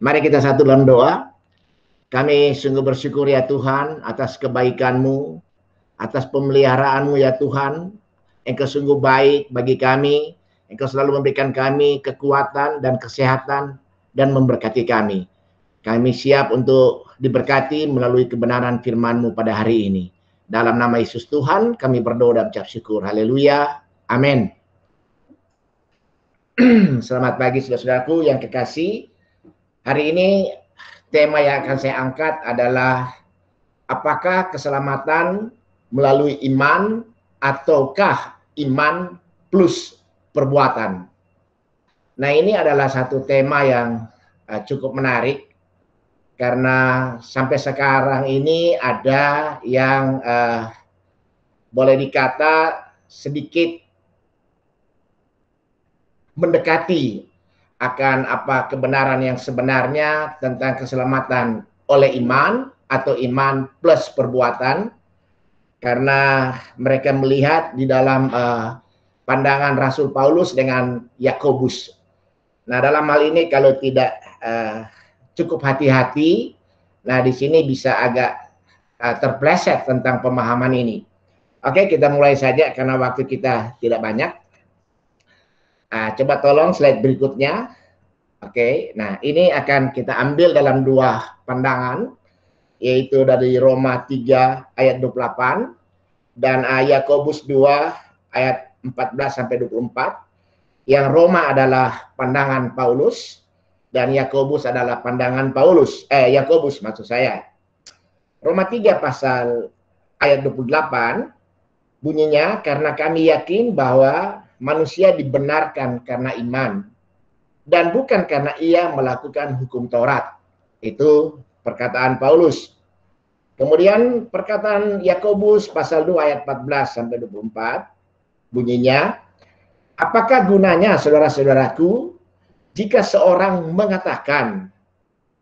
Mari kita satu dalam doa. Kami sungguh bersyukur ya Tuhan atas kebaikan-Mu, atas pemeliharaanmu ya Tuhan. Engkau sungguh baik bagi kami. Engkau selalu memberikan kami kekuatan dan kesehatan dan memberkati kami. Kami siap untuk diberkati melalui kebenaran firman-Mu pada hari ini. Dalam nama Yesus Tuhan kami berdoa dan ucap syukur. Haleluya. Amin. Selamat pagi saudara-saudaraku yang kekasih. Hari ini tema yang akan saya angkat adalah apakah keselamatan melalui iman ataukah iman plus perbuatan. Nah, ini adalah satu tema yang cukup menarik karena sampai sekarang ini ada yang boleh dikata sedikit mendekati akan apa kebenaran yang sebenarnya tentang keselamatan oleh iman atau iman plus perbuatan, karena mereka melihat di dalam pandangan Rasul Paulus dengan Yakobus. Nah, dalam hal ini kalau tidak cukup hati-hati, nah di sini bisa agak terpleset tentang pemahaman ini. Oke, kita mulai saja karena waktu kita tidak banyak. Coba tolong slide berikutnya. Oke, nah ini akan kita ambil dalam dua pandangan, yaitu dari Roma 3 ayat 28 dan Yakobus 2 ayat 14 sampai 24. Yang Roma adalah pandangan Paulus dan Yakobus adalah pandangan Yakobus maksud saya. Roma 3 pasal ayat 28 bunyinya, karena kami yakin bahwa manusia dibenarkan karena iman dan bukan karena ia melakukan hukum Taurat. Itu perkataan Paulus. Kemudian perkataan Yakobus pasal 2 ayat 14 sampai 24 bunyinya, apakah gunanya saudara-saudaraku jika seorang mengatakan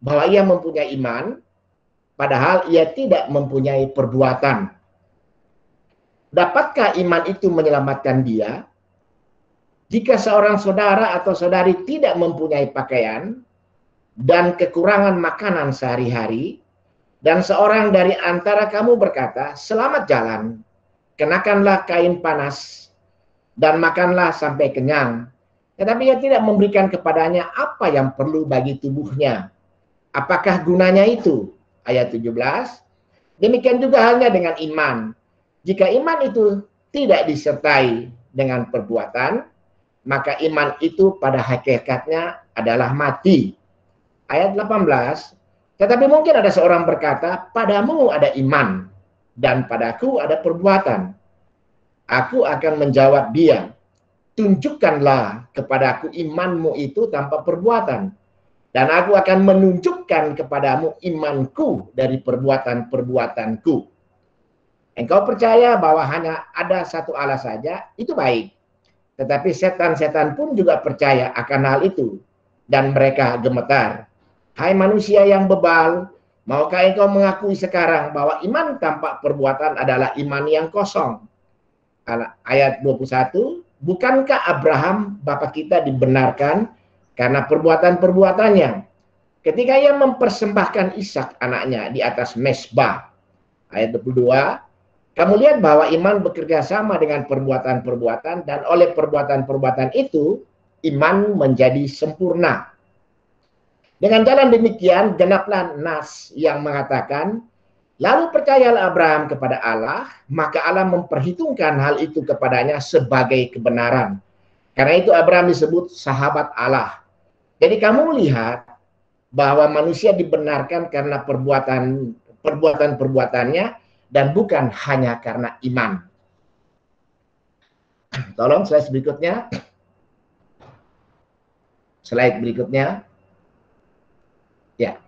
bahwa ia mempunyai iman padahal ia tidak mempunyai perbuatan? Dapatkah iman itu menyelamatkan dia? Jika seorang saudara atau saudari tidak mempunyai pakaian dan kekurangan makanan sehari-hari, dan seorang dari antara kamu berkata, selamat jalan, kenakanlah kain panas, dan makanlah sampai kenyang, tetapi ia tidak memberikan kepadanya apa yang perlu bagi tubuhnya, apakah gunanya itu? Ayat 17, demikian juga halnya dengan iman. Jika iman itu tidak disertai dengan perbuatan, maka iman itu pada hakikatnya adalah mati. Ayat 18, tetapi mungkin ada seorang berkata, padamu ada iman, dan padaku ada perbuatan. Aku akan menjawab dia, tunjukkanlah kepadaku imanmu itu tanpa perbuatan, dan aku akan menunjukkan kepadamu imanku dari perbuatan-perbuatanku. Engkau percaya bahwa hanya ada satu Allah saja, itu baik. Tetapi setan-setan pun juga percaya akan hal itu, dan mereka gemetar. Hai manusia yang bebal, maukah engkau mengakui sekarang bahwa iman tanpa perbuatan adalah iman yang kosong? Ayat 21, bukankah Abraham bapa kita dibenarkan karena perbuatan-perbuatannya ketika ia mempersembahkan Ishak anaknya di atas mezbah? Ayat 22, kamu lihat bahwa iman bekerja sama dengan perbuatan-perbuatan, dan oleh perbuatan-perbuatan itu iman menjadi sempurna. Dengan jalan demikian genaplah nas yang mengatakan, lalu percayalah Abraham kepada Allah, maka Allah memperhitungkan hal itu kepadanya sebagai kebenaran. Karena itu Abraham disebut sahabat Allah. Jadi kamu lihat bahwa manusia dibenarkan karena perbuatan-perbuatannya dan bukan hanya karena iman. Tolong slide berikutnya. Slide berikutnya. Ya.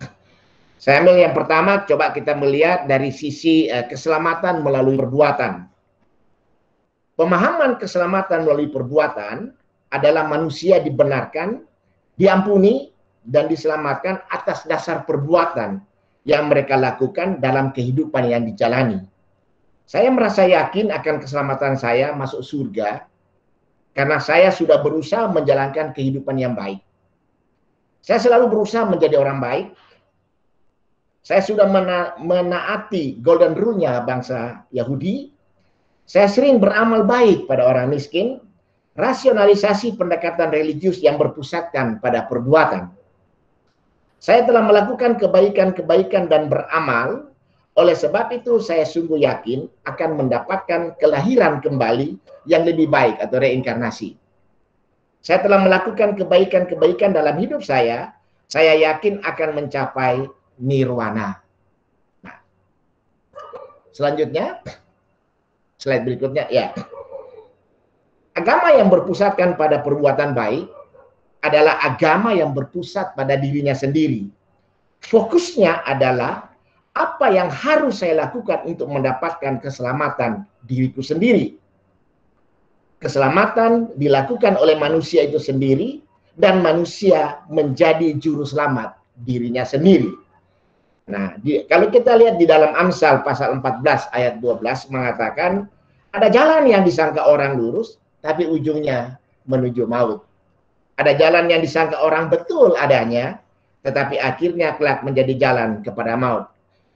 Saya ambil yang pertama, coba kita melihat dari sisi keselamatan melalui perbuatan. Pemahaman keselamatan melalui perbuatan adalah manusia dibenarkan, diampuni, dan diselamatkan atas dasar perbuatan yang mereka lakukan dalam kehidupan yang dijalani. Saya merasa yakin akan keselamatan saya masuk surga karena saya sudah berusaha menjalankan kehidupan yang baik. Saya selalu berusaha menjadi orang baik. Saya sudah menaati golden rule-nya bangsa Yahudi. Saya sering beramal baik pada orang miskin. Rasionalisasi pendekatan religius yang berpusatkan pada perbuatan. Saya telah melakukan kebaikan-kebaikan dan beramal. Oleh sebab itu saya sungguh yakin akan mendapatkan kelahiran kembali yang lebih baik atau reinkarnasi. Saya telah melakukan kebaikan-kebaikan dalam hidup saya yakin akan mencapai nirwana. Nah, selanjutnya, slide berikutnya, ya. Agama yang berpusatkan pada perbuatan baik adalah agama yang berpusat pada dirinya sendiri. Fokusnya adalah apa yang harus saya lakukan untuk mendapatkan keselamatan diriku sendiri. Keselamatan dilakukan oleh manusia itu sendiri dan manusia menjadi juru selamat dirinya sendiri. Nah, kalau kita lihat di dalam Amsal pasal 14 ayat 12 mengatakan ada jalan yang disangka orang lurus tapi ujungnya menuju maut. Ada jalan yang disangka orang betul adanya tetapi akhirnya kelak menjadi jalan kepada maut.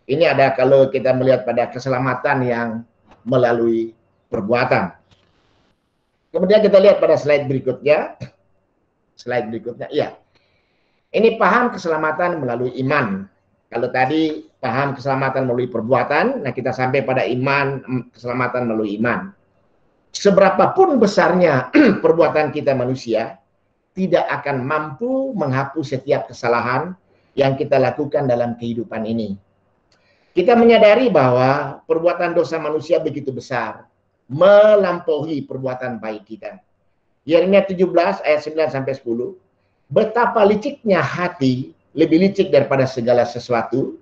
Ini ada kalau kita melihat pada keselamatan yang melalui perbuatan. Kemudian kita lihat pada slide berikutnya. Slide berikutnya, iya. Ini paham keselamatan melalui iman. Kalau tadi paham keselamatan melalui perbuatan, nah kita sampai pada iman, keselamatan melalui iman. Seberapapun besarnya perbuatan kita manusia, tidak akan mampu menghapus setiap kesalahan yang kita lakukan dalam kehidupan ini. Kita menyadari bahwa perbuatan dosa manusia begitu besar, melampaui perbuatan baik kita. Yeremia 17 ayat 9 sampai 10. Betapa liciknya hati, lebih licik daripada segala sesuatu.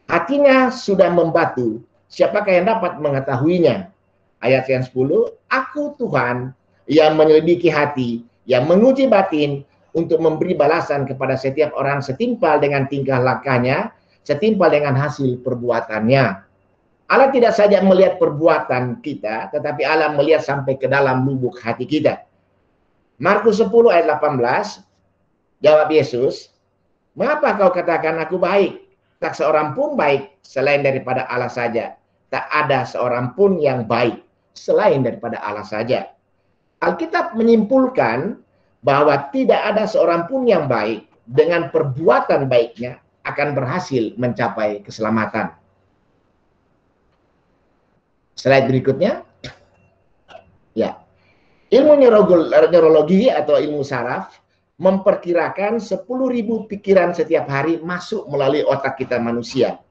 Hatinya sudah membatu, siapakah yang dapat mengetahuinya? Ayat yang 10, aku Tuhan yang menyelidiki hati, yang menguji batin untuk memberi balasan kepada setiap orang setimpal dengan tingkah lakunya, setimpal dengan hasil perbuatannya. Allah tidak saja melihat perbuatan kita, tetapi Allah melihat sampai ke dalam lubuk hati kita. Markus 10 ayat 18, jawab Yesus, mengapa kau katakan aku baik? Tak seorang pun baik selain daripada Allah saja. Tak ada seorang pun yang baik selain daripada Allah saja. Alkitab menyimpulkan bahwa tidak ada seorang pun yang baik dengan perbuatan baiknya akan berhasil mencapai keselamatan. Slide berikutnya. Ya. Ilmu neurologi atau ilmu saraf memperkirakan 10.000 pikiran setiap hari masuk melalui otak kita manusia.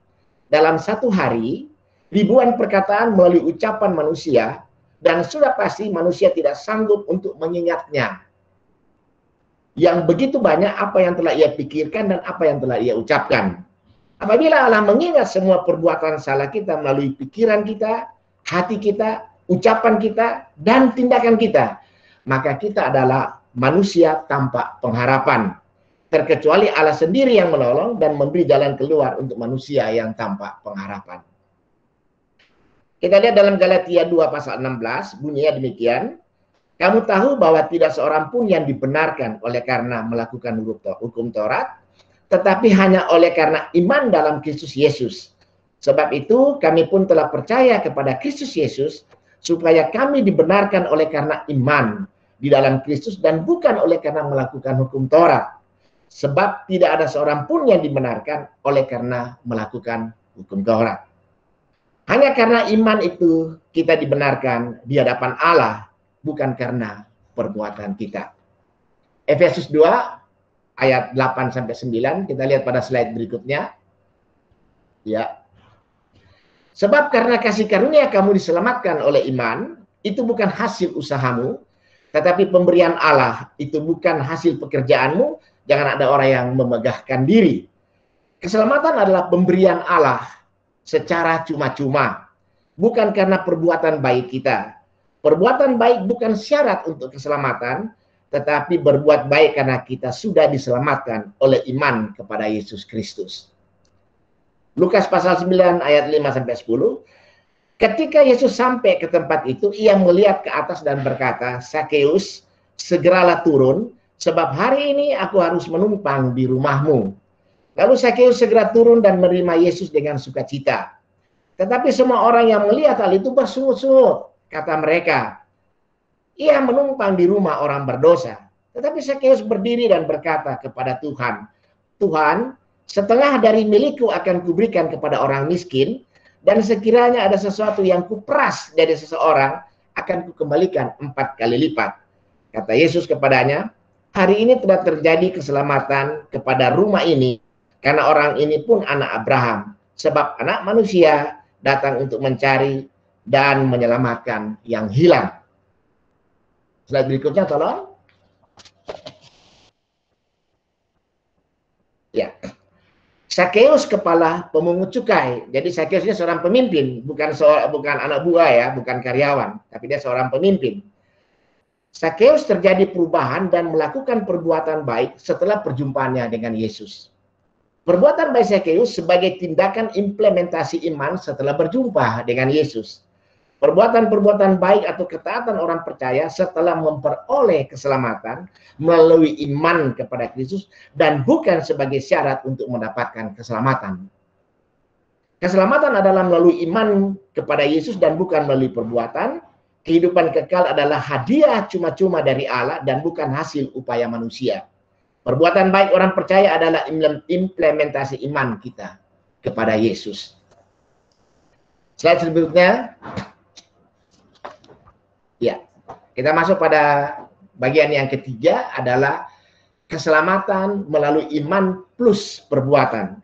Dalam satu hari, ribuan perkataan melalui ucapan manusia dan sudah pasti manusia tidak sanggup untuk mengingatnya. Yang begitu banyak apa yang telah ia pikirkan dan apa yang telah ia ucapkan. Apabila Allah mengingat semua perbuatan salah kita melalui pikiran kita, hati kita, ucapan kita, dan tindakan kita, maka kita adalah manusia tanpa pengharapan. Terkecuali Allah sendiri yang menolong dan memberi jalan keluar untuk manusia yang tanpa pengharapan. Kita lihat dalam Galatia 2 pasal 16, bunyinya demikian. Kamu tahu bahwa tidak seorang pun yang dibenarkan oleh karena melakukan hukum Taurat, tetapi hanya oleh karena iman dalam Kristus Yesus. Sebab itu kami pun telah percaya kepada Kristus Yesus, supaya kami dibenarkan oleh karena iman di dalam Kristus dan bukan oleh karena melakukan hukum Taurat. Sebab tidak ada seorang pun yang dibenarkan oleh karena melakukan hukum Taurat. Hanya karena iman itu kita dibenarkan di hadapan Allah, bukan karena perbuatan kita. Efesus 2 ayat 8 sampai 9, kita lihat pada slide berikutnya. Ya. Sebab karena kasih karunia kamu diselamatkan oleh iman, itu bukan hasil usahamu, tetapi pemberian Allah. Itu bukan hasil pekerjaanmu, jangan ada orang yang memegahkan diri. Keselamatan adalah pemberian Allah secara cuma-cuma, bukan karena perbuatan baik kita. Perbuatan baik bukan syarat untuk keselamatan, tetapi berbuat baik karena kita sudah diselamatkan oleh iman kepada Yesus Kristus. Lukas pasal 9 ayat 5-10. Ketika Yesus sampai ke tempat itu, ia melihat ke atas dan berkata, Sakeus, segeralah turun, sebab hari ini aku harus menumpang di rumahmu. Lalu Sakeus segera turun dan menerima Yesus dengan sukacita. Tetapi semua orang yang melihat hal itu bersungut-sungut. Kata mereka, ia menumpang di rumah orang berdosa. Tetapi Sakeus berdiri dan berkata kepada Tuhan, Tuhan, setengah dari milikku akan kuberikan kepada orang miskin, dan sekiranya ada sesuatu yang kuperas dari seseorang, akan kukembalikan 4 kali lipat. Kata Yesus kepadanya, hari ini telah terjadi keselamatan kepada rumah ini, karena orang ini pun anak Abraham, sebab anak manusia datang untuk mencari dan menyelamatkan yang hilang. Slide berikutnya tolong. Ya. Sakeus kepala pemungut cukai. Jadi Sakeus ini seorang pemimpin, bukan anak buah ya, bukan karyawan, tapi dia seorang pemimpin. Sakeus terjadi perubahan dan melakukan perbuatan baik setelah perjumpaannya dengan Yesus. Perbuatan baik Sakeus sebagai tindakan implementasi iman setelah berjumpa dengan Yesus. Perbuatan-perbuatan baik atau ketaatan orang percaya setelah memperoleh keselamatan melalui iman kepada Kristus dan bukan sebagai syarat untuk mendapatkan keselamatan. Keselamatan adalah melalui iman kepada Yesus dan bukan melalui perbuatan. Kehidupan kekal adalah hadiah cuma-cuma dari Allah dan bukan hasil upaya manusia. Perbuatan baik orang percaya adalah implementasi iman kita kepada Yesus. Slide berikutnya. Ya, kita masuk pada bagian yang ketiga adalah keselamatan melalui iman plus perbuatan.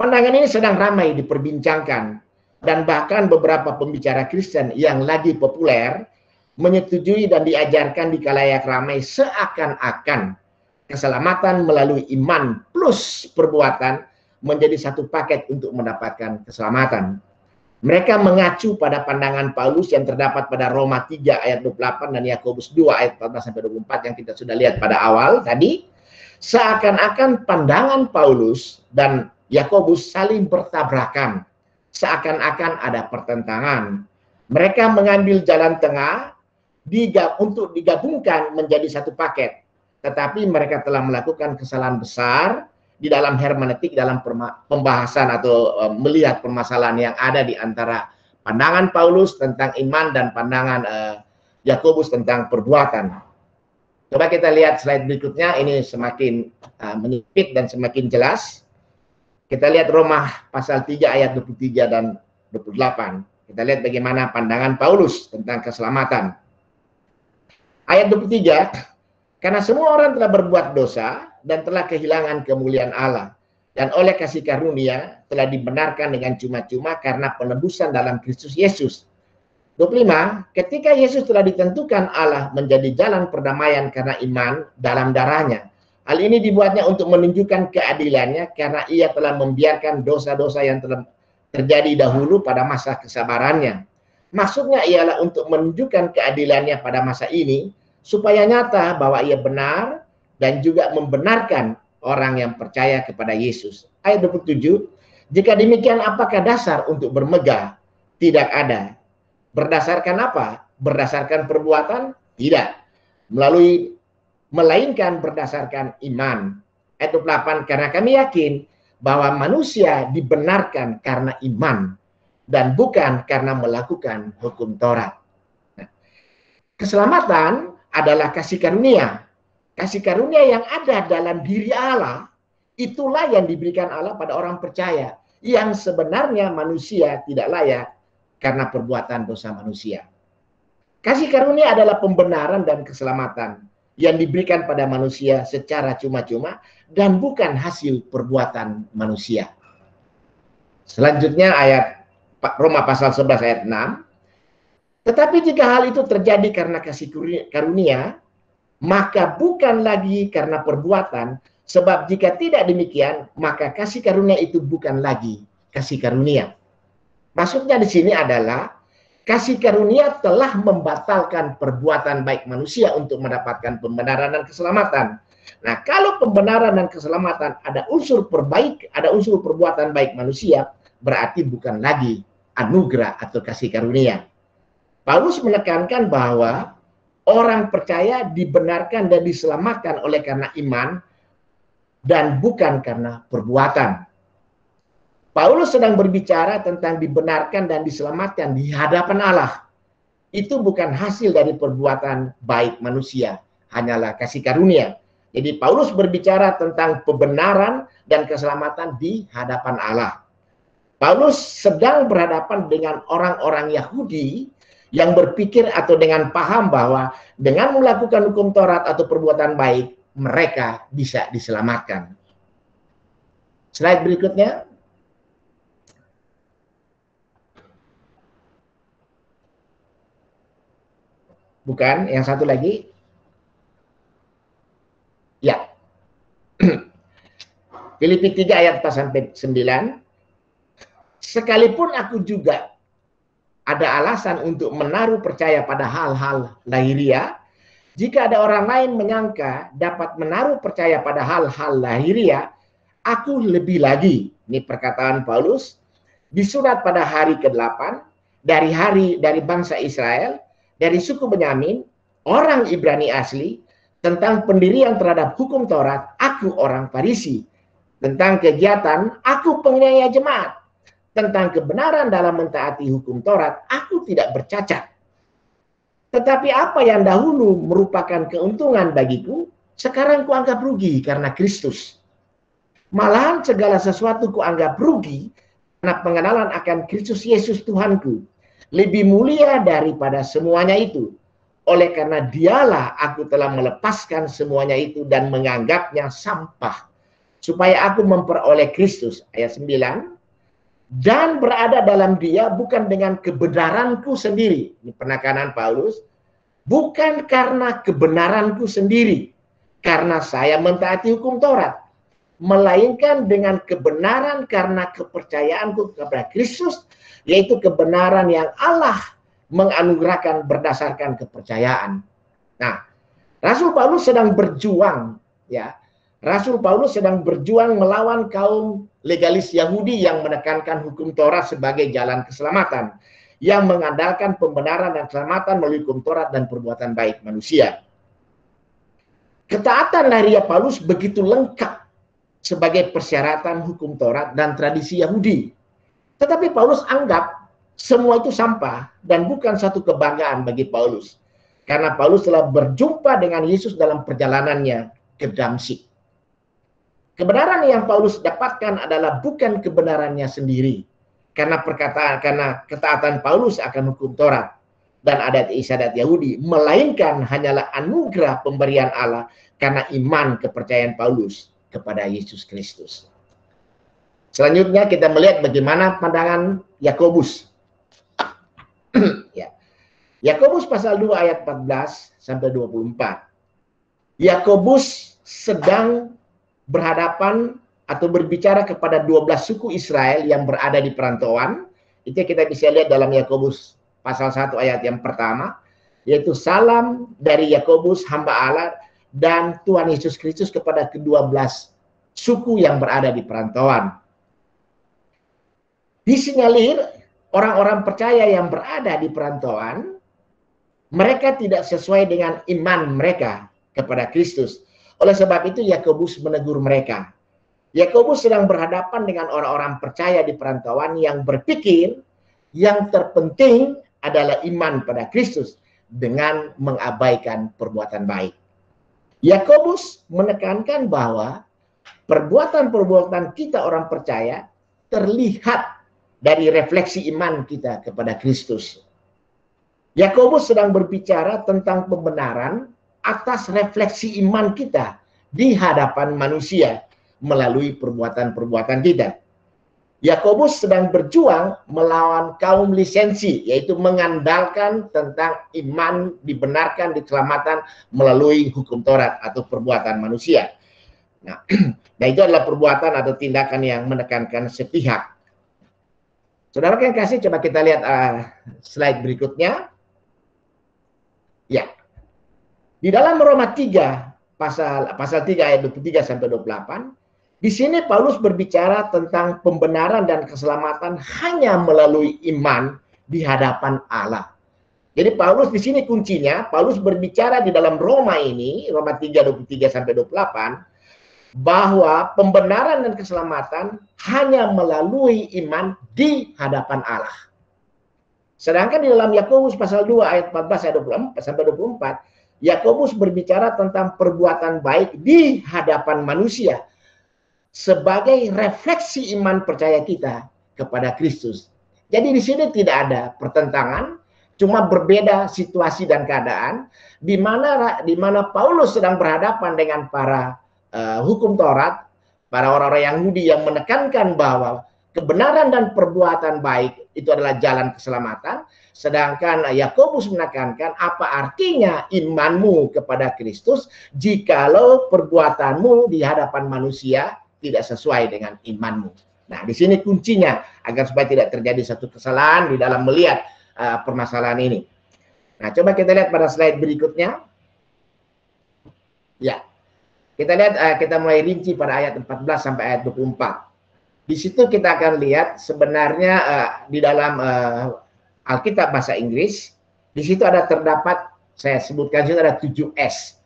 Pandangan ini sedang ramai diperbincangkan dan bahkan beberapa pembicara Kristen yang lagi populer menyetujui dan diajarkan di khalayak ramai seakan-akan keselamatan melalui iman plus perbuatan menjadi satu paket untuk mendapatkan keselamatan. Mereka mengacu pada pandangan Paulus yang terdapat pada Roma 3 ayat 28 dan Yakobus 2 ayat 14-24 yang kita sudah lihat pada awal tadi. Seakan-akan pandangan Paulus dan Yakobus saling bertabrakan. Seakan-akan ada pertentangan. Mereka mengambil jalan tengah untuk digabungkan menjadi satu paket. Tetapi mereka telah melakukan kesalahan besar di dalam hermeneutik, dalam pembahasan atau melihat permasalahan yang ada di antara pandangan Paulus tentang iman dan pandangan Yakobus tentang perbuatan. Coba kita lihat slide berikutnya, ini semakin menyempit dan semakin jelas. Kita lihat Roma pasal 3 ayat 23 dan 28. Kita lihat bagaimana pandangan Paulus tentang keselamatan. Ayat 23, karena semua orang telah berbuat dosa dan telah kehilangan kemuliaan Allah, dan oleh kasih karunia telah dibenarkan dengan cuma-cuma karena penebusan dalam Kristus Yesus. 25, ketika Yesus telah ditentukan Allah menjadi jalan perdamaian karena iman dalam darahnya. Hal ini dibuatnya untuk menunjukkan keadilannya karena ia telah membiarkan dosa-dosa yang telah terjadi dahulu pada masa kesabarannya. Maksudnya ialah untuk menunjukkan keadilannya pada masa ini supaya nyata bahwa ia benar dan juga membenarkan orang yang percaya kepada Yesus. Ayat 27, jika demikian apakah dasar untuk bermegah? Tidak ada. Berdasarkan apa? Berdasarkan perbuatan? Tidak. Melainkan berdasarkan iman. Ayat 28, karena kami yakin bahwa manusia dibenarkan karena iman dan bukan karena melakukan hukum Taurat. Nah, keselamatan adalah kasih karunia. Kasih karunia yang ada dalam diri Allah, itulah yang diberikan Allah pada orang percaya, yang sebenarnya manusia tidak layak karena perbuatan dosa manusia. Kasih karunia adalah pembenaran dan keselamatan yang diberikan pada manusia secara cuma-cuma dan bukan hasil perbuatan manusia. Selanjutnya ayat Roma pasal 11 ayat 6. Tetapi jika hal itu terjadi karena kasih karunia, maka bukan lagi karena perbuatan, sebab jika tidak demikian, maka kasih karunia itu bukan lagi kasih karunia. Maksudnya di sini adalah kasih karunia telah membatalkan perbuatan baik manusia untuk mendapatkan pembenaran dan keselamatan. Nah, kalau pembenaran dan keselamatan ada unsur perbuatan baik manusia, berarti bukan lagi anugerah atau kasih karunia. Paulus menekankan bahwa Orang percaya dibenarkan dan diselamatkan oleh karena iman dan bukan karena perbuatan. Paulus sedang berbicara tentang dibenarkan dan diselamatkan di hadapan Allah. Itu bukan hasil dari perbuatan baik manusia, hanyalah kasih karunia. Jadi Paulus berbicara tentang kebenaran dan keselamatan di hadapan Allah. Paulus sedang berhadapan dengan orang-orang Yahudi yang berpikir atau dengan paham bahwa dengan melakukan hukum Taurat atau perbuatan baik, mereka bisa diselamatkan. Slide berikutnya. Bukan, yang satu lagi. Ya. Filipi 3 ayat 4-9. Sekalipun aku juga ada alasan untuk menaruh percaya pada hal-hal lahiriah, jika ada orang lain menyangka dapat menaruh percaya pada hal-hal lahiriah, aku lebih lagi. Ini perkataan Paulus di surat pada hari ke-8 dari bangsa Israel, dari suku Benyamin, orang Ibrani asli, tentang pendirian terhadap hukum Taurat, aku orang Farisi. Tentang kegiatan, aku penganiaya jemaat. Tentang kebenaran dalam mentaati hukum Taurat, aku tidak bercacat. Tetapi apa yang dahulu merupakan keuntungan bagiku, sekarang kuanggap rugi karena Kristus. Malahan segala sesuatu kuanggap rugi karena pengenalan akan Kristus Yesus Tuhanku. Lebih mulia daripada semuanya itu. Oleh karena dialah aku telah melepaskan semuanya itu dan menganggapnya sampah. Supaya aku memperoleh Kristus. Ayat 9. Dan berada dalam dia bukan dengan kebenaranku sendiri. Ini penekanan Paulus. Bukan karena kebenaranku sendiri. Karena saya mentaati hukum Taurat. Melainkan dengan kebenaran karena kepercayaanku kepada Kristus. Yaitu kebenaran yang Allah menganugerahkan berdasarkan kepercayaan. Nah, Rasul Paulus sedang berjuang, ya. Rasul Paulus sedang berjuang melawan kaum legalis Yahudi yang menekankan hukum Taurat sebagai jalan keselamatan, yang mengandalkan pembenaran dan keselamatan melalui hukum Taurat dan perbuatan baik manusia. Ketaatan lahiriah Paulus begitu lengkap sebagai persyaratan hukum Taurat dan tradisi Yahudi. Tetapi Paulus anggap semua itu sampah dan bukan satu kebanggaan bagi Paulus. Karena Paulus telah berjumpa dengan Yesus dalam perjalanannya ke Damsyik. Kebenaran yang Paulus dapatkan adalah bukan kebenarannya sendiri. Karena ketaatan Paulus akan hukum Taurat dan adat istiadat Yahudi. Melainkan hanyalah anugerah pemberian Allah karena iman kepercayaan Paulus kepada Yesus Kristus. Selanjutnya kita melihat bagaimana pandangan Yakobus. Ya. Yakobus pasal 2 ayat 14-24. Yakobus sedang berhadapan atau berbicara kepada 12 suku Israel yang berada di perantauan. Itu kita bisa lihat dalam Yakobus pasal 1 ayat yang pertama, yaitu salam dari Yakobus hamba Allah dan Tuhan Yesus Kristus kepada ke-12 suku yang berada di perantauan. Disinyalir orang-orang percaya yang berada di perantauan, mereka tidak sesuai dengan iman mereka kepada Kristus. Oleh sebab itu Yakobus menegur mereka. Yakobus sedang berhadapan dengan orang-orang percaya di perantauan yang berpikir yang terpenting adalah iman pada Kristus dengan mengabaikan perbuatan baik. Yakobus menekankan bahwa perbuatan-perbuatan kita orang percaya terlihat dari refleksi iman kita kepada Kristus. Yakobus sedang berbicara tentang pembenaran atas refleksi iman kita di hadapan manusia melalui perbuatan-perbuatan kita. Yakobus sedang berjuang melawan kaum lisensi, yaitu mengandalkan tentang iman dibenarkan, diselamatkan melalui hukum Taurat atau perbuatan manusia. Nah, itu adalah perbuatan atau tindakan yang menekankan sepihak. Saudara yang kasih, coba kita lihat slide berikutnya. Ya. Di dalam Roma 3 pasal 3 ayat 23-28, di sini Paulus berbicara tentang pembenaran dan keselamatan hanya melalui iman di hadapan Allah. Jadi Paulus di sini kuncinya, Paulus berbicara di dalam Roma ini, Roma 3:23-28, bahwa pembenaran dan keselamatan hanya melalui iman di hadapan Allah. Sedangkan di dalam Yakobus pasal 2 ayat 14 ayat 24, Yakobus berbicara tentang perbuatan baik di hadapan manusia sebagai refleksi iman percaya kita kepada Kristus. Jadi di sini tidak ada pertentangan, cuma berbeda situasi dan keadaan di mana Paulus sedang berhadapan dengan para hukum Taurat, para orang-orang Yahudi yang menekankan bahwa kebenaran dan perbuatan baik itu adalah jalan keselamatan, sedangkan Yakobus menekankan apa artinya imanmu kepada Kristus jikalau perbuatanmu di hadapan manusia tidak sesuai dengan imanmu. Nah, di sini kuncinya agar supaya tidak terjadi satu kesalahan di dalam melihat permasalahan ini. Nah, coba kita lihat pada slide berikutnya. Ya, kita lihat, kita mulai rinci pada ayat 14 sampai ayat 24. Di situ kita akan lihat sebenarnya di dalam Alkitab bahasa Inggris, di situ terdapat, saya sebutkan di situ ada 7S.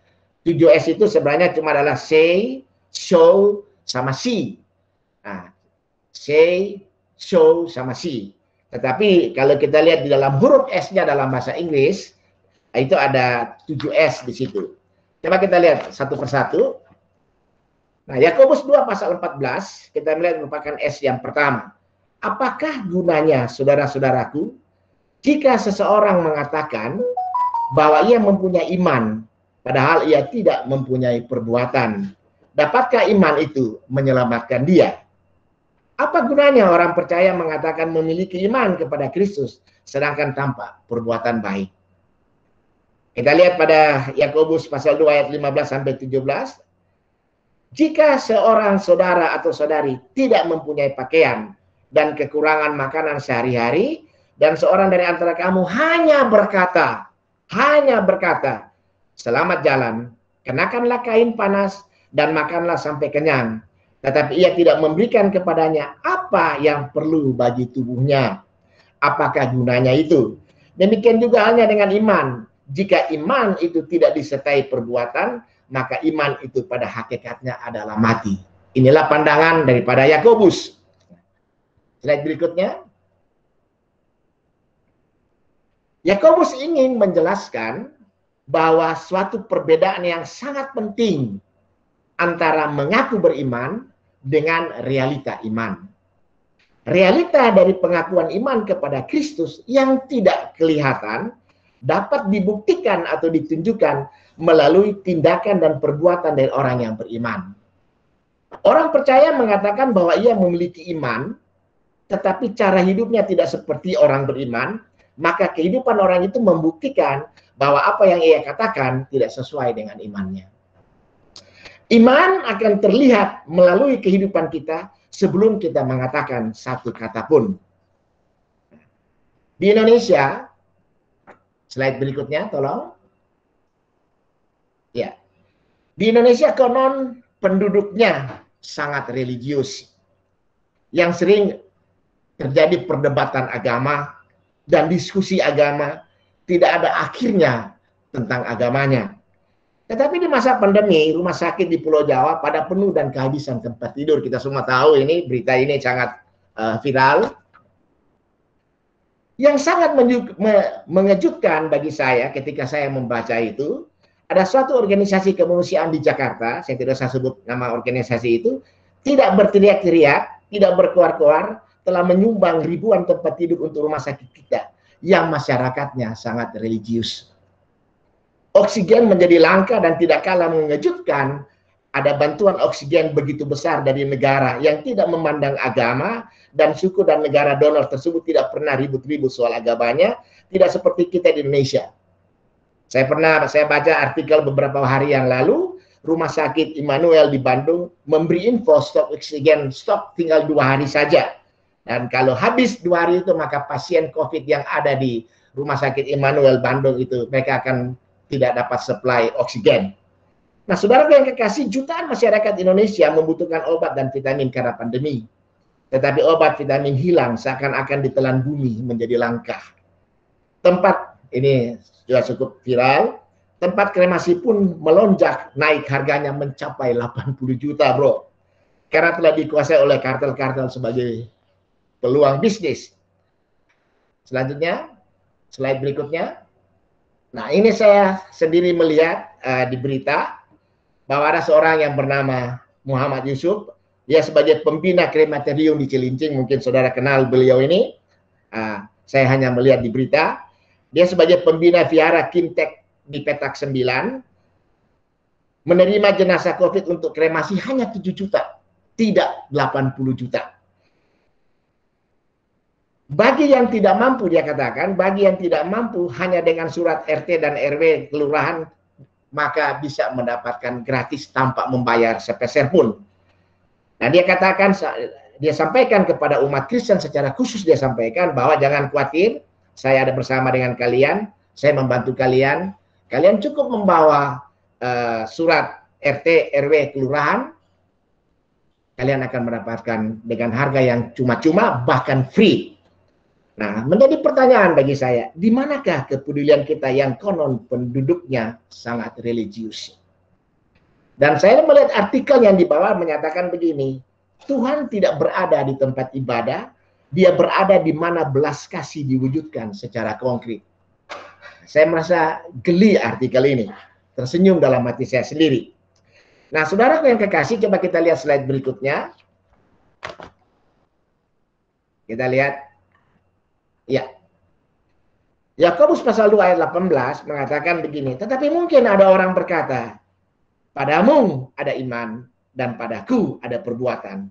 7S itu sebenarnya cuma adalah say, show, sama see. Nah, say, show, sama see. Tetapi kalau kita lihat di dalam huruf S-nya dalam bahasa Inggris, itu ada 7S di situ. Coba kita lihat satu persatu. Nah, Yakobus 2 pasal 14, kita melihat merupakan S yang pertama. Apakah gunanya, saudara-saudaraku, jika seseorang mengatakan bahwa ia mempunyai iman, padahal ia tidak mempunyai perbuatan? Dapatkah iman itu menyelamatkan dia? Apa gunanya orang percaya mengatakan memiliki iman kepada Kristus, sedangkan tanpa perbuatan baik? Kita lihat pada Yakobus pasal 2 ayat 15-17. Jika seorang saudara atau saudari tidak mempunyai pakaian dan kekurangan makanan sehari-hari, dan seorang dari antara kamu hanya berkata, selamat jalan, kenakanlah kain panas, dan makanlah sampai kenyang. Tetapi ia tidak memberikan kepadanya apa yang perlu bagi tubuhnya. Apakah gunanya itu? Demikian juga halnya dengan iman. Jika iman itu tidak disertai perbuatan, maka iman itu pada hakikatnya adalah mati. Inilah pandangan daripada Yakobus. Slide berikutnya. Yakobus ingin menjelaskan bahwa suatu perbedaan yang sangat penting antara mengaku beriman dengan realita iman. Realita dari pengakuan iman kepada Kristus yang tidak kelihatan dapat dibuktikan atau ditunjukkan melalui tindakan dan perbuatan dari orang yang beriman. Orang percaya mengatakan bahwa ia memiliki iman, tetapi cara hidupnya tidak seperti orang beriman, maka kehidupan orang itu membuktikan bahwa apa yang ia katakan tidak sesuai dengan imannya. Iman akan terlihat melalui kehidupan kita sebelum kita mengatakan satu kata pun. Di Indonesia, slide berikutnya tolong. Ya. Di Indonesia konon penduduknya sangat religius. Yang sering terjadi perdebatan agama dan diskusi agama, tidak ada akhirnya tentang agamanya. Tetapi di masa pandemi, rumah sakit di Pulau Jawa pada penuh dan kehabisan tempat tidur. Kita semua tahu ini, berita ini sangat viral. Yang sangat mengejutkan bagi saya ketika saya membaca itu, ada suatu organisasi kemanusiaan di Jakarta, saya tidak usah sebut nama organisasi itu, tidak berteriak-teriak, tidak berkoar-koar, telah menyumbang ribuan tempat tidur untuk rumah sakit kita yang masyarakatnya sangat religius. Oksigen menjadi langka dan tidak kalah mengejutkan, ada bantuan oksigen begitu besar dari negara yang tidak memandang agama dan suku, dan negara donor tersebut tidak pernah ribut-ribut soal agamanya, tidak seperti kita di Indonesia. Saya baca artikel beberapa hari yang lalu, Rumah Sakit Immanuel di Bandung memberi info stok oksigen, stok tinggal 2 hari saja. Dan kalau habis 2 hari itu, maka pasien COVID yang ada di Rumah Sakit Immanuel Bandung itu, mereka akan tidak dapat supply oksigen. Nah, saudara yang kekasih, jutaan masyarakat Indonesia membutuhkan obat dan vitamin karena pandemi. Tetapi obat vitamin hilang seakan-akan ditelan bumi menjadi langka. Tempat ini sudah cukup viral. Tempat kremasi pun melonjak naik harganya mencapai 80 juta, bro. Karena telah dikuasai oleh kartel-kartel sebagai peluang bisnis. Selanjutnya, slide berikutnya. Nah, ini saya sendiri melihat di berita bahwa ada seorang yang bernama Muhammad Yusuf. Dia sebagai pembina krematorium di Cilincing, mungkin saudara kenal beliau ini. Saya hanya melihat di berita. Dia sebagai pembina Vihara Kintek di Petak 9 menerima jenazah COVID untuk kremasi hanya 7 juta, tidak 80 juta. Bagi yang tidak mampu, dia katakan, bagi yang tidak mampu hanya dengan surat RT dan RW kelurahan, maka bisa mendapatkan gratis tanpa membayar sepeser pun. Nah, dia katakan, dia sampaikan kepada umat Kristen secara khusus, dia sampaikan bahwa jangan khawatir, saya ada bersama dengan kalian, saya membantu kalian. Kalian cukup membawa surat RT, RW, kelurahan, kalian akan mendapatkan dengan harga yang cuma-cuma, bahkan free. Nah, menjadi pertanyaan bagi saya, di manakah kepedulian kita yang konon penduduknya sangat religius? Dan saya melihat artikel yang di bawah menyatakan begini, Tuhan tidak berada di tempat ibadah, dia berada di mana belas kasih diwujudkan secara konkret. Saya merasa geli artikel ini, tersenyum dalam hati saya sendiri. Nah, saudara yang kekasih, coba kita lihat slide berikutnya. Kita lihat, ya. Yakobus pasal 2 ayat 18 mengatakan begini, tetapi mungkin ada orang berkata, padamu ada iman dan padaku ada perbuatan.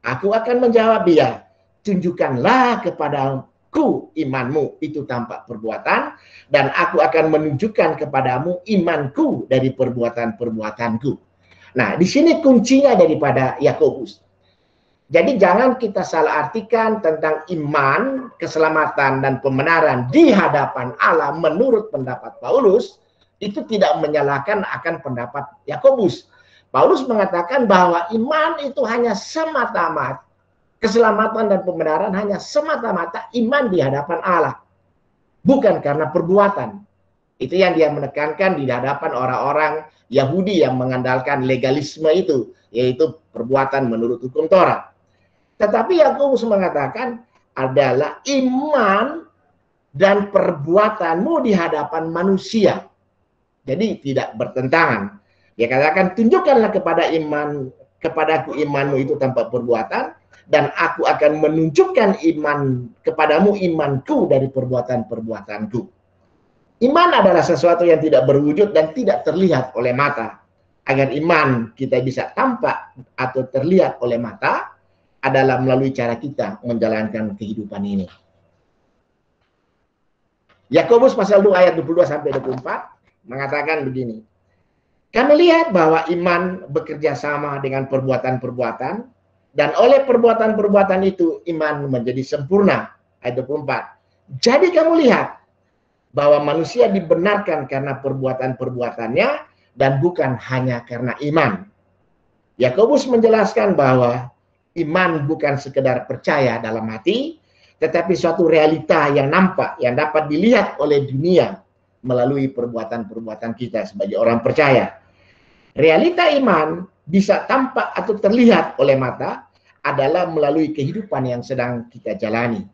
Aku akan menjawab dia, tunjukkanlah kepadaku imanmu itu tanpa perbuatan, dan aku akan menunjukkan kepadamu imanku dari perbuatan-perbuatanku. Nah, di sini kuncinya daripada Yakobus. Jadi jangan kita salah artikan tentang iman, keselamatan, dan pembenaran di hadapan Allah menurut pendapat Paulus, itu tidak menyalahkan akan pendapat Yakobus. Paulus mengatakan bahwa iman itu hanya semata-mata, keselamatan dan pembenaran hanya semata-mata iman di hadapan Allah. Bukan karena perbuatan. Itu yang dia menekankan di hadapan orang-orang Yahudi yang mengandalkan legalisme itu, yaitu perbuatan menurut hukum Taurat. Tetapi Yakobus mengatakan adalah iman dan perbuatanmu di hadapan manusia. Jadi tidak bertentangan. Dia katakan, tunjukkanlah kepadaku imanmu itu tanpa perbuatan, dan aku akan menunjukkan kepadamu imanku dari perbuatan-perbuatanku. Iman adalah sesuatu yang tidak berwujud dan tidak terlihat oleh mata. Agar iman kita bisa tampak atau terlihat oleh mata adalah melalui cara kita menjalankan kehidupan ini. Yakobus pasal 2 ayat 22 sampai 24 mengatakan begini. Kami lihat bahwa iman bekerja sama dengan perbuatan-perbuatan, dan oleh perbuatan-perbuatan itu iman menjadi sempurna. Ayat 24. Jadi kamu lihat bahwa manusia dibenarkan karena perbuatan-perbuatannya dan bukan hanya karena iman. Yakobus menjelaskan bahwa iman bukan sekedar percaya dalam hati, tetapi suatu realita yang nampak, yang dapat dilihat oleh dunia melalui perbuatan-perbuatan kita sebagai orang percaya. Realita iman bisa tampak atau terlihat oleh mata adalah melalui kehidupan yang sedang kita jalani.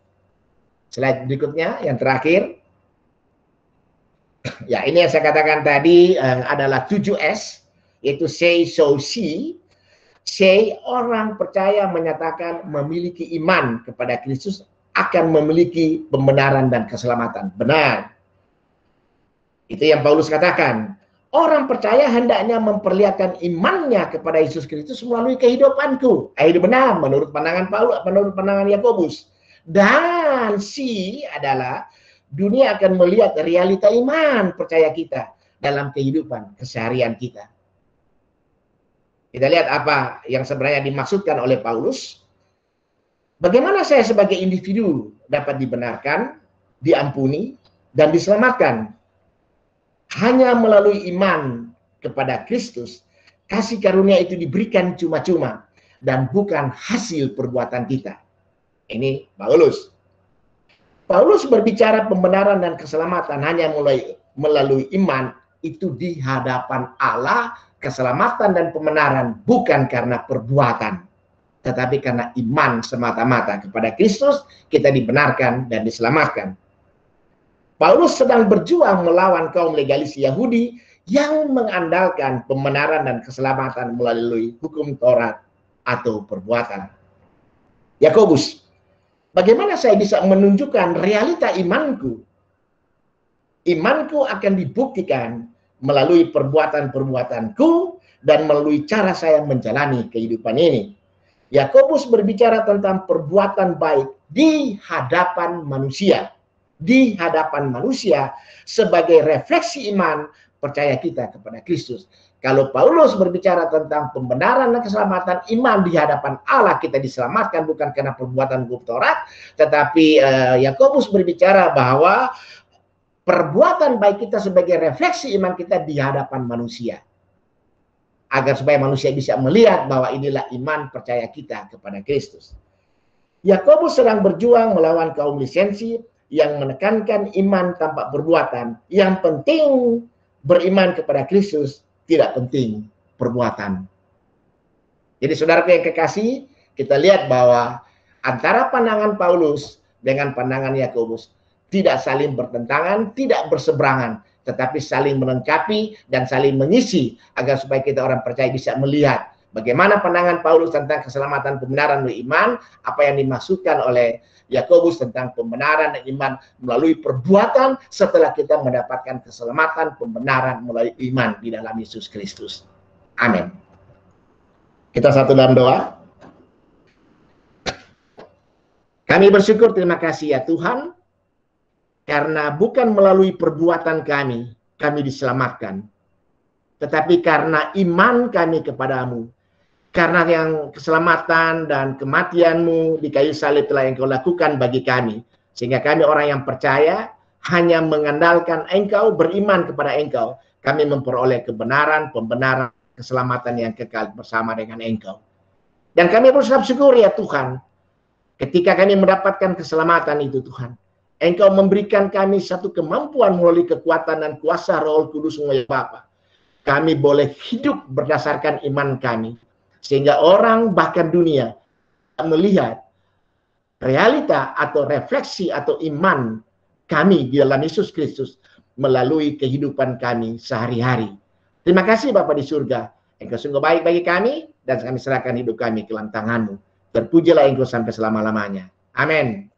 Slide berikutnya, yang terakhir. Ya, ini yang saya katakan tadi adalah 7S, yaitu say, so, see. Say, orang percaya menyatakan memiliki iman kepada Kristus akan memiliki pembenaran dan keselamatan. Benar. Itu yang Paulus katakan. Orang percaya hendaknya memperlihatkan imannya kepada Yesus Kristus melalui kehidupanku. Itu benar menurut pandangan Paulus, menurut pandangan Yakobus. Dan si adalah dunia akan melihat realita iman percaya kita dalam kehidupan keseharian kita. Kita lihat apa yang sebenarnya dimaksudkan oleh Paulus. Bagaimana saya sebagai individu dapat dibenarkan, diampuni, dan diselamatkan? Hanya melalui iman kepada Kristus, kasih karunia itu diberikan cuma-cuma dan bukan hasil perbuatan kita. Ini Paulus. Paulus berbicara pembenaran dan keselamatan hanya melalui iman, itu di hadapan Allah, keselamatan dan pembenaran bukan karena perbuatan, tetapi karena iman semata-mata kepada Kristus, kita dibenarkan dan diselamatkan. Paulus sedang berjuang melawan kaum legalis Yahudi yang mengandalkan pembenaran dan keselamatan melalui hukum Taurat atau perbuatan. Yakobus, bagaimana saya bisa menunjukkan realita imanku? Imanku akan dibuktikan melalui perbuatan-perbuatanku dan melalui cara saya menjalani kehidupan ini. Yakobus berbicara tentang perbuatan baik di hadapan manusia. Di hadapan manusia sebagai refleksi iman percaya kita kepada Kristus. Kalau Paulus berbicara tentang pembenaran dan keselamatan iman di hadapan Allah, kita diselamatkan bukan karena perbuatan hukum Taurat, tetapi Yakobus berbicara bahwa perbuatan baik kita sebagai refleksi iman kita di hadapan manusia. Agar supaya manusia bisa melihat bahwa inilah iman percaya kita kepada Kristus. Yakobus sedang berjuang melawan kaum lisensi yang menekankan iman tanpa perbuatan. Yang penting beriman kepada Kristus, tidak penting perbuatan. Jadi saudaraku yang kekasih, kita lihat bahwa antara pandangan Paulus dengan pandangan Yakobus tidak saling bertentangan, tidak berseberangan, tetapi saling melengkapi dan saling mengisi agar supaya kita orang percaya bisa melihat bagaimana pandangan Paulus tentang keselamatan pembenaran melalui iman, apa yang dimaksudkan oleh Yakobus tentang pembenaran dan iman melalui perbuatan setelah kita mendapatkan keselamatan pembenaran melalui iman di dalam Yesus Kristus. Amin. Kita satu dalam doa. Kami bersyukur, terima kasih ya Tuhan, karena bukan melalui perbuatan kami diselamatkan, tetapi karena iman kami kepadamu. Karena yang keselamatan dan kematianmu di kayu salib telah Engkau lakukan bagi kami. Sehingga kami orang yang percaya hanya mengandalkan Engkau, beriman kepada Engkau. Kami memperoleh kebenaran, pembenaran, keselamatan yang kekal bersama dengan Engkau. Dan kami berucap syukur ya Tuhan, ketika kami mendapatkan keselamatan itu Tuhan, Engkau memberikan kami satu kemampuan melalui kekuatan dan kuasa Roh Kudus ya Bapa. Kami boleh hidup berdasarkan iman kami. Sehingga orang bahkan dunia melihat realita atau refleksi atau iman kami di dalam Yesus Kristus melalui kehidupan kami sehari-hari. Terima kasih Bapa di surga. Engkau sungguh baik bagi kami dan kami serahkan hidup kami ke dalam tangan-Mu. Terpujilah Engkau sampai selama-lamanya. Amin.